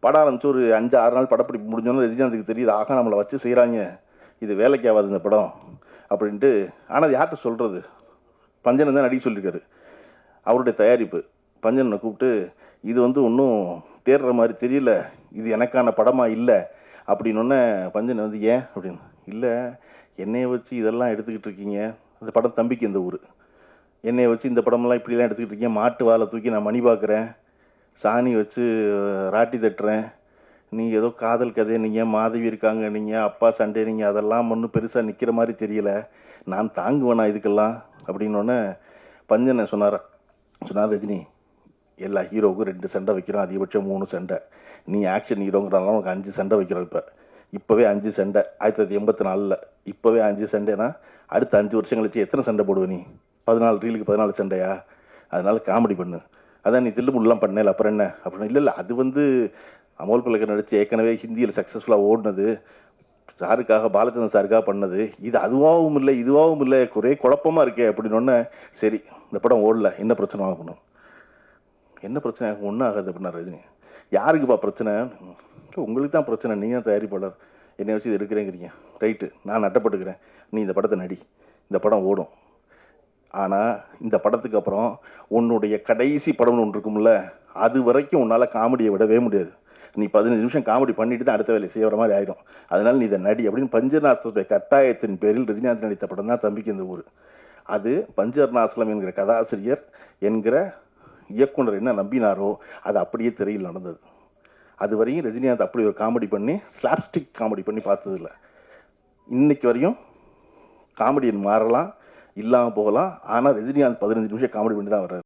படம் ஆரம்பிச்சு ஒரு 5-6 நாள் படப்பிடிப்பு முடிஞ்சோன்னு ரஜினிகாந்துக்கு தெரியுது, ஆகா நம்மளை வச்சு செய்கிறாங்க, இது வேலைக்கு ஆகாது இந்த படம் அப்படின்ட்டு. ஆனால் அது யார்கிட்ட சொல்கிறது? பஞ்சன் தான் நடிக்க சொல்லியிருக்காரு, அவருடைய தயாரிப்பு. பஞ்சனை கூப்பிட்டு இது ஒன்றும் தேடுற மாதிரி தெரியல, இது எனக்கான படமாக இல்லை அப்படின்னொன்னே பஞ்சன் ஏன் அப்படின்னு, இல்லை என்னையை வச்சு இதெல்லாம் எடுத்துக்கிட்டு இருக்கீங்க, அந்த படம் தம்பிக்கு இந்த ஊர், என்னையை வச்சு இந்த படமெல்லாம் இப்படிலாம் எடுத்துக்கிட்டு இருக்கீங்க, மாட்டு வாழை தூக்கி நான் மணி பார்க்குறேன், சாணி வச்சு ராட்டி தட்டுறேன், நீங்கள் ஏதோ காதல் கதை, நீங்கள் மாதவி இருக்காங்க, நீங்கள் அப்பா சண்டே, நீங்கள் அதெல்லாம் ஒன்றும் பெருசாக நிற்கிற மாதிரி தெரியல, நான் தாங்குவேனா இதுக்கெல்லாம் அப்படின்னோடனே பஞ்சனை சொன்னார் ரஜினி, எல்லா ஹீரோவுக்கும் 2 சண்டை வைக்கிறோம், அதிகபட்சம் 3 சண்டை, நீ ஆக்ஷன் ஹீரோங்கிறனால உனக்கு 5 சண்டை வைக்கிறோம், இப்போவே 5 சண்டை 1984, இப்போவே 5 சண்டைனா அடுத்த 5 வருஷம் கழிச்சு எத்தனை சண்டை போடுவ நீ? 14 ரீலுக்கு 14 சண்டையா? அதனால காமெடி பண்ணு, அதான் நீ தில்லுமுல்லாம் பண்ணல அப்புறம் என்ன அப்படின்னு. இல்லை அது அமோல் பல்லக்கர் நடித்து ஏற்கனவே ஹிந்தியில் சக்ஸஸ்ஃபுல்லாக ஓடினது, சாருக்காக, பாலச்சந்திரன் சாருக்காக பண்ணது, இது அதுவாகவும் இல்லை இதுவாகவும் இல்லை, ஒரே குழப்பமாக இருக்கே அப்படின்னொன்னே, சரி இந்த படம் ஓடல, என்ன பிரச்சனை ஆகணும், என்ன பிரச்சனை ஆகும், ஒன்றும் ஆகாது அப்படின்னா ரஜினி. யாருக்குப்பா பிரச்சனை? உங்களுக்கு தான் பிரச்சனை, நீங்கள் தான் தயாரிப்பாளர், என்னை வச்சு இது எடுக்கிறேங்கிறீங்க, ரைட்டு நான் நட்டப்பட்டுக்கிறேன், நீ இந்த படத்தை நடி, இந்த படம் ஓடும். ஆனால் இந்த படத்துக்கு அப்புறம் உன்னுடைய கடைசி படம்னு ஒன்று இருக்கும்ல, அது வரைக்கும் உன்னால் காமெடியை விடவே முடியாது, நீ 15 நிமிஷம் காமெடி பண்ணிட்டு தான் அடுத்த வேலை செய்கிற மாதிரி ஆயிடும், அதனால நீ இதை நடி அப்படின்னு பஞ்சநாசத்துடைய கட்டாயத்தின் பேரில் ரஜினிகாந்த் நடித்த படம் தான் தம்பிக்கு இந்த ஊர். அது பஞ்சர்நாசலம் என்கிற கதாசிரியர் என்கிற இயக்குனர் என்ன நம்பினாரோ அது அப்படியே திரையில் நடந்தது. அது வரையும் ரஜினிகாந்த் அப்படி ஒரு காமெடி பண்ணி, ஸ்லாப்ஸ்டிக் காமெடி பண்ணி பார்த்ததில்ல. இன்னைக்கு வரையும் காமெடியன் மாறலாம், இல்லாமல் போகலாம், ஆனால் ரஜினிகாந்த் 15 நிமிஷம் காமெடி பண்ணி தான் வர்றாரு.